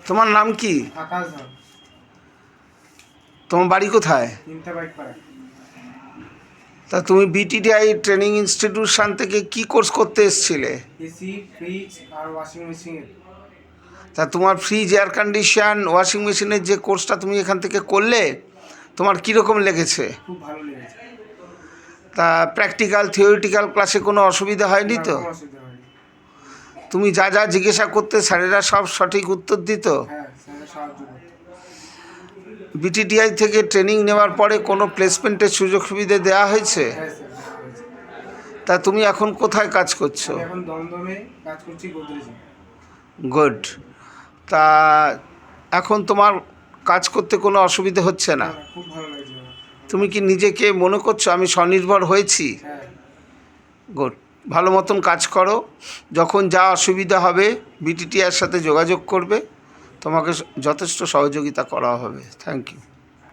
তোমার নাম কি? আকাশ ধর। তোমার বাড়ি কোথায়? বাইকপাড়া। তা তুমি বিটিডিআই ট্রেনিং ইনস্টিটিউশন থেকে কি কোর্স করতে এসেছিলে? এসি, ফ্রিজ আর ওয়াশিং মেশিন। তা তোমার ফ্রিজ, এয়ার কন্ডিশন, ওয়াশিং মেশিনের যে কোর্সটা তুমি এখান থেকে করলে, তোমার কীরকম লেগেছে? খুব ভালো লেগেছে। তা প্র্যাকটিক্যাল থিওরিটিক্যাল ক্লাসে কোনো অসুবিধা হয়নি তো? কোনো অসুবিধা হয়নি। তুমি যা যা জিজ্ঞাসা করতে স্যারেরা সব সঠিক উত্তর দিত? হ্যাঁ, স্যারেরা সাহায্য করতো। বিটিডিআই থেকে ট্রেনিং নেওয়ার পরে কোনো প্লেসমেন্টের সুযোগ সুবিধা দেওয়া হয়েছে? হ্যাঁ স্যার, দেওয়া হয়েছে। তা তুমি এখন কোথায় কাজ করছো? আমি এখন দমদমে কাজ করছি, গোদরেজে। গুড। তা এখন তোমার কাজ করতে কোনো অসুবিধা হচ্ছে না? খুব ভালো লাগছে আমার। তুমি কি নিজেকে মনে করছো আমি স্বনির্ভর হয়েছি? হ্যাঁ। গুড। ভালো মতন কাজ করো। যখন যা অসুবিধা হবে বিটিটিআর সাথে যোগাযোগ করবে, তোমাকে যথেষ্ট সহযোগিতা করা হবে। Thank you.